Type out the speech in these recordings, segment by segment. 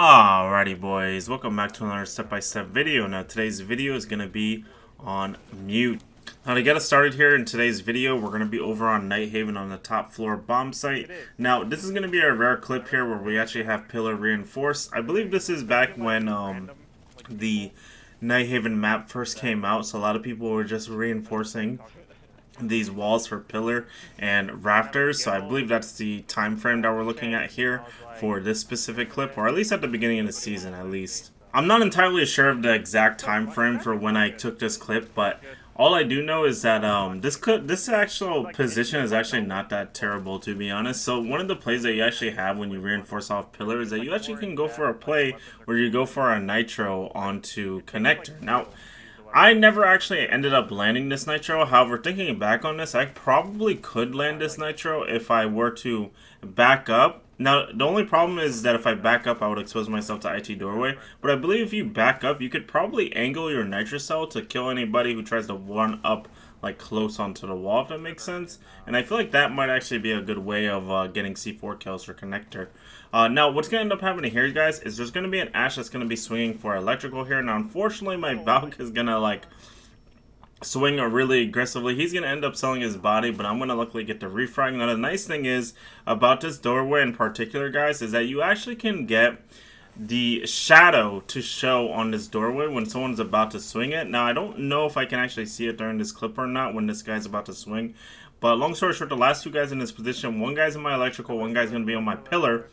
Alrighty boys, welcome back to another step-by-step video. Now today's video is going to be on mute. Now to get us started here in today's video, we're going to be over on Night Haven on the top floor bomb site. Now this is going to be a rare clip here where we actually have pillar reinforced. I believe this is back when the Night Haven map first came out, so a lot of people were just reinforcing these walls for pillar and rafters. So I believe that's the time frame that we're looking at here for this specific clip, or at least at the beginning of the season at least. I'm not entirely sure of the exact time frame for when I took this clip, but all I do know is that this actual position is actually not that terrible, to be honest. So one of the plays that you actually have when you reinforce off pillar is that you actually can go for a play where you go for a nitro onto connector. Now I never actually ended up landing this nitro. However, thinking back on this, I probably could land this nitro if I were to back up. Now, the only problem is that if I back up, I would expose myself to IT doorway. But I believe if you back up, you could probably angle your nitro cell to kill anybody who tries to run up like close onto the wall, if that makes sense. And I feel like that might actually be a good way of getting C4 kills for connector. Now, what's going to end up happening here, guys, is there's going to be an Ash that's going to be swinging for electrical here. Now, unfortunately, my Valk is going to, like, swing really aggressively. He's going to end up selling his body, but I'm going to luckily get the refrag. Now, the nice thing is about this doorway in particular, guys, is that you actually can get the shadow to show on this doorway when someone's about to swing it. Now, I don't know if I can actually see it during this clip or not when this guy's about to swing. But long story short, the last two guys in this position, one guy's in my electrical, one guy's going to be on my pillar.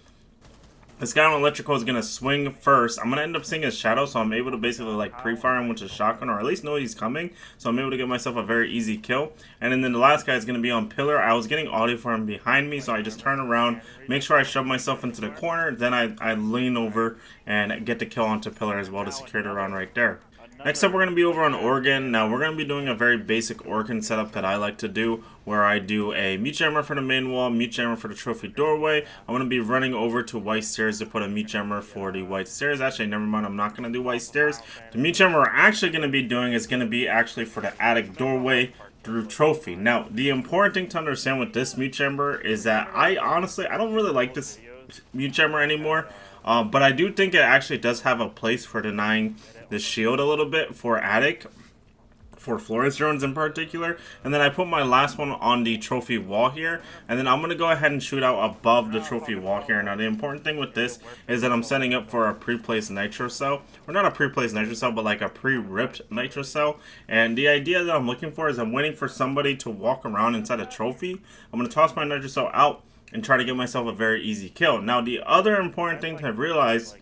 This guy on electrical is going to swing first. I'm going to end up seeing his shadow, so I'm able to basically like pre-fire him with a shotgun, or at least know he's coming. So I'm able to get myself a very easy kill. And then the last guy is going to be on pillar. I was getting audio for him behind me, so I just turn around, make sure I shove myself into the corner. Then I lean over and get the kill onto pillar as well to secure the round right there. Next up, we're going to be over on Organ. Now, we're going to be doing a very basic Organ setup that I like to do, where I do a mute jammer for the main wall, mute jammer for the trophy doorway. I'm going to be running over to white stairs to put a mute jammer for the white stairs. Actually, never mind, I'm not going to do white stairs. The mute jammer we're actually going to be doing is going to be actually for the attic doorway through trophy. Now, the important thing to understand with this mute jammer is that I don't really like this mute jammer anymore. But I do think it actually does have a place for denying the shield a little bit for attic, for Florence drones in particular. And then I put my last one on the trophy wall here, and then I'm going to go ahead and shoot out above the trophy wall here. Now the important thing with this is that I'm setting up for a pre-placed nitro cell, or not a pre-placed nitro cell, but like a pre-ripped nitro cell. And the idea that I'm looking for is I'm waiting for somebody to walk around inside a trophy. I'm going to toss my nitro cell out and try to get myself a very easy kill. Now the other important thing to realize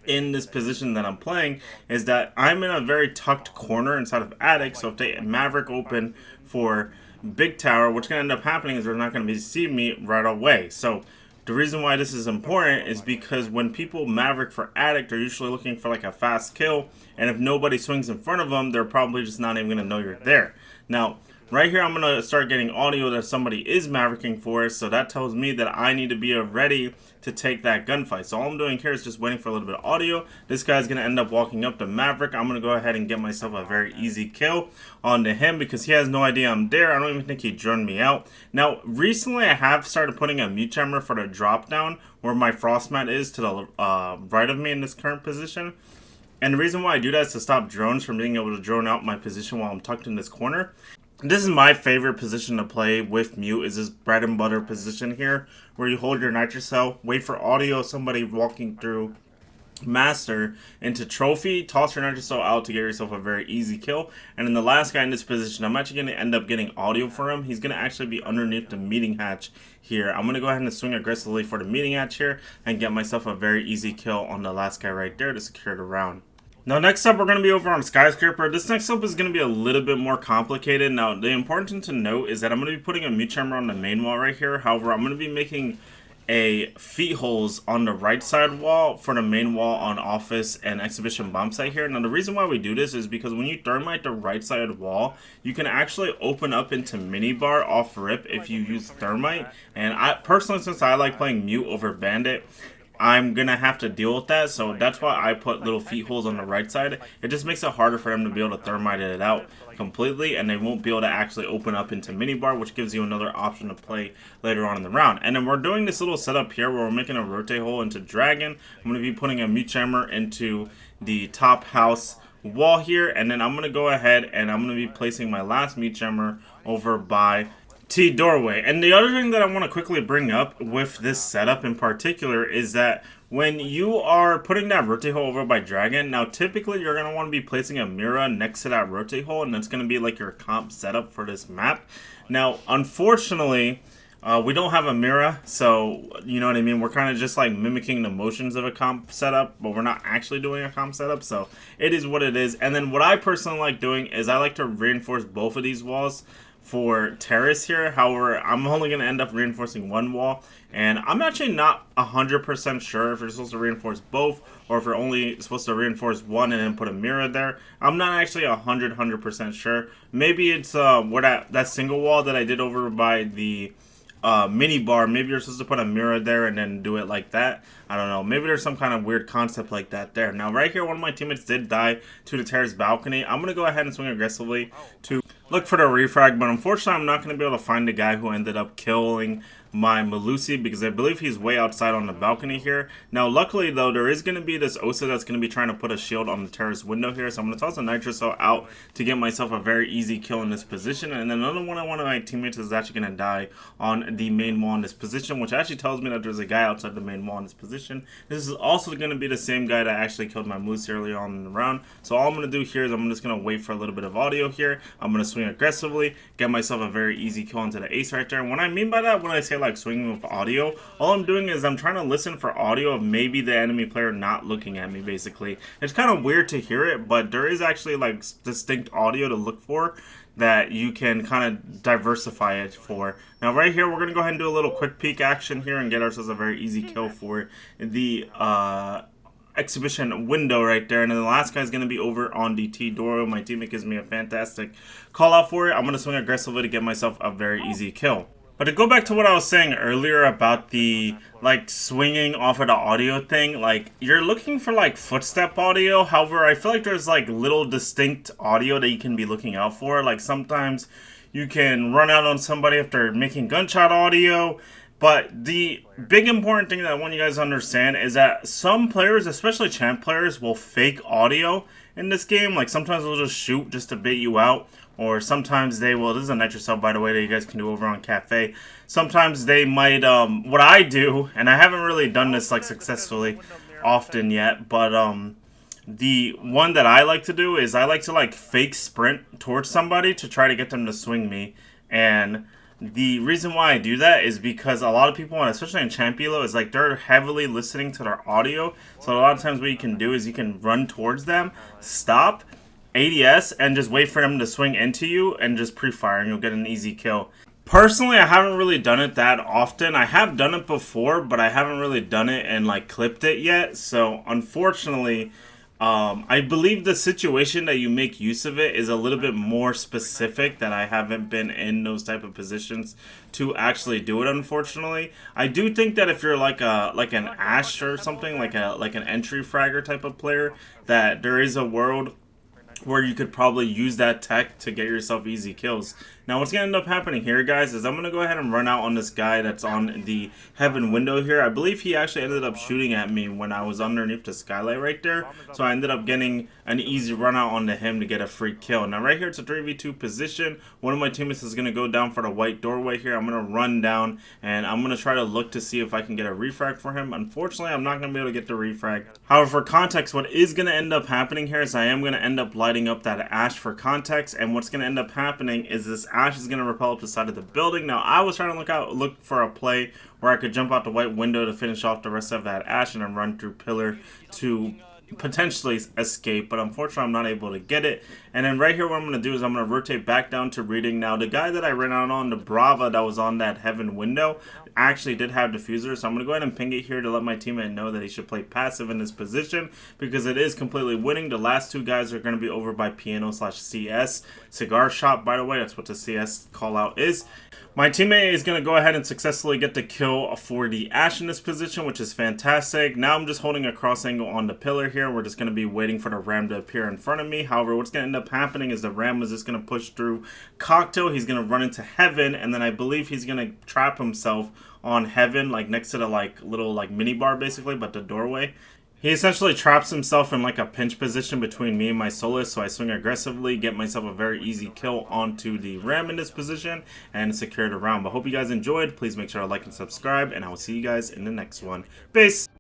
in this position that I'm playing is that I'm in a very tucked corner inside of attic, so if they Maverick open for big tower, what's going to end up happening is they're not going to be seeing me right away. So the reason why this is important is because when people Maverick for attic, they're usually looking for like a fast kill, and if nobody swings in front of them, they're probably just not even going to know you're there. Now right here, I'm going to start getting audio that somebody is mavericking for us, so that tells me that I need to be ready to take that gunfight. So all I'm doing here is just waiting for a little bit of audio. This guy's going to end up walking up to Maverick. I'm going to go ahead and get myself a very easy kill onto him because he has no idea I'm there. I don't even think he droned me out. Now, recently I have started putting a mute jammer for the drop down where my frost mat is to the right of me in this current position. And the reason why I do that is to stop drones from being able to drone out my position while I'm tucked in this corner. This is my favorite position to play with mute, is this bread and butter position here, where you hold your nitro cell, wait for audio, somebody walking through master into trophy, toss your nitro cell out to get yourself a very easy kill. And then the last guy in this position, I'm actually going to end up getting audio for him. He's going to actually be underneath the meeting hatch here. I'm going to go ahead and swing aggressively for the meeting hatch here and get myself a very easy kill on the last guy right there to secure the round. Now next up, we're going to be over on Skyscraper. This next up is going to be a little bit more complicated. Now the important thing to note is that I'm going to be putting a mute jammer on the main wall right here. However, I'm going to be making a feet holes on the right side wall for the main wall on office and exhibition bomb site here. Now the reason why we do this is because when you thermite the right side wall, you can actually open up into minibar off rip if you use thermite. And I personally, since I like playing mute over bandit, I'm gonna have to deal with that. So that's why I put little feet holes on the right side. It just makes it harder for them to be able to thermite it out completely, and they won't be able to actually open up into minibar, which gives you another option to play later on in the round. And then we're doing this little setup here where we're making a rotate hole into dragon. I'm gonna be putting a mute jammer into the top house wall here, and then I'm gonna go ahead and I'm gonna be placing my last mute jammer over by T doorway. And the other thing that I want to quickly bring up with this setup in particular is that when you are putting that rotate hole over by dragon, now typically you're going to want to be placing a mirror next to that rotate hole, and that's going to be like your comp setup for this map. Now unfortunately we don't have a mirror, so you know what I mean, we're kind of just like mimicking the motions of a comp setup, but we're not actually doing a comp setup, so it is what it is. And then what I personally like doing is I like to reinforce both of these walls for terrace here. However, I'm only going to end up reinforcing one wall, and I'm actually not 100% sure if you're supposed to reinforce both or if you're only supposed to reinforce one and then put a mirror there. I'm not actually 100% sure. Maybe it's where that single wall that I did over by the mini bar, maybe you're supposed to put a mirror there and then do it like that. I don't know, maybe there's some kind of weird concept like that there. Now right here, one of my teammates did die to the terrace balcony. I'm gonna go ahead and swing aggressively to look for the refrag, but unfortunately I'm not going to be able to find the guy who ended up killing my Malusi, because I believe he's way outside on the balcony here. Now luckily though, there is going to be this Osa that's going to be trying to put a shield on the terrace window here, so I'm going to toss a nitro cell out to get myself a very easy kill in this position. And then another one of my teammates is actually going to die on the main wall in this position, which actually tells me that there's a guy outside the main wall in this position. This is also going to be the same guy that actually killed my Malusi earlier on in the round. So all I'm going to do here is I'm just going to wait for a little bit of audio here. I'm going to swing aggressively, get myself a very easy kill into the ace right there. And what I mean by that, when I say like swinging with audio, all I'm doing is I'm trying to listen for audio of maybe the enemy player not looking at me, basically. It's kind of weird to hear it, but there is actually like distinct audio to look for that you can kind of diversify it for. Now right here, we're going to go ahead and do a little quick peek action here and get ourselves a very easy kill for the exhibition window right there. And then the last guy is going to be over on the T door. My teammate gives me a fantastic call out for it. I'm going to swing aggressively to get myself a very easy kill. But to go back to what I was saying earlier about the like swinging off of the audio thing, like you're looking for like footstep audio. However, I feel like there's like little distinct audio that you can be looking out for. Like sometimes you can run out on somebody if they're making gunshot audio. But the big important thing that I want you guys to understand is that some players, especially champ players, will fake audio in this game. Like sometimes they'll just shoot just to bait you out. Or sometimes they will, this is a nitro cell by the way that you guys can do over on Cafe. Sometimes they might, what I do, and I haven't really done this like successfully often yet, but the one that I like to do is I like to like fake sprint towards somebody to try to get them to swing me. And the reason why I do that is because a lot of people, especially in Champilo, is like they're heavily listening to their audio. So a lot of times what you can do is you can run towards them, stop, ADS, and just wait for them to swing into you and just pre-fire and you'll get an easy kill. Personally, I haven't really done it that often. I have done it before, but I haven't really done it and like clipped it yet. So unfortunately, I believe the situation that you make use of it is a little bit more specific, that I haven't been in those type of positions to actually do it, unfortunately. I do think that if you're like an Ash or something, like an entry fragger type of player, that there is a world where you could probably use that tech to get yourself easy kills. Now what's going to end up happening here, guys, is I'm going to go ahead and run out on this guy that's on the heaven window here. I believe he actually ended up shooting at me when I was underneath the skylight right there. So I ended up getting an easy run out onto him to get a free kill. Now right here, it's a 3v2 position. One of my teammates is going to go down for the white doorway here. I'm going to run down and I'm going to try to look to see if I can get a refrag for him. Unfortunately, I'm not going to be able to get the refrag. However, for context, what is going to end up happening here is I am going to end up lighting up that Ash for context. And what's going to end up happening is this Ash is going to rappel up the side of the building. Now I was trying to look for a play where I could jump out the white window to finish off the rest of that Ash and then run through pillar to potentially escape, but unfortunately I'm not able to get it. And then right here what I'm going to do is I'm going to rotate back down to reading. Now the guy that I ran out on, the Brava that was on that heaven window, actually did have diffuser, so I'm going to go ahead and ping it here to let my teammate know that he should play passive in this position because it is completely winning. The last two guys are going to be over by piano/CS. Cigar shop, by the way, that's what the CS call out is. My teammate is going to go ahead and successfully get the kill for the Ash in this position, which is fantastic. Now I'm just holding a cross angle on the pillar here. We're just going to be waiting for the Ram to appear in front of me. However, what's going to end up happening is the Ram is just going to push through Cocktail. He's going to run into Heaven, and then I believe he's going to trap himself on Heaven, like next to the little mini bar basically, but the doorway. He essentially traps himself in like a pinch position between me and my Solus, so I swing aggressively, get myself a very easy kill onto the Ram in this position, and secure the round. But hope you guys enjoyed. Please make sure to like and subscribe, and I will see you guys in the next one. Peace!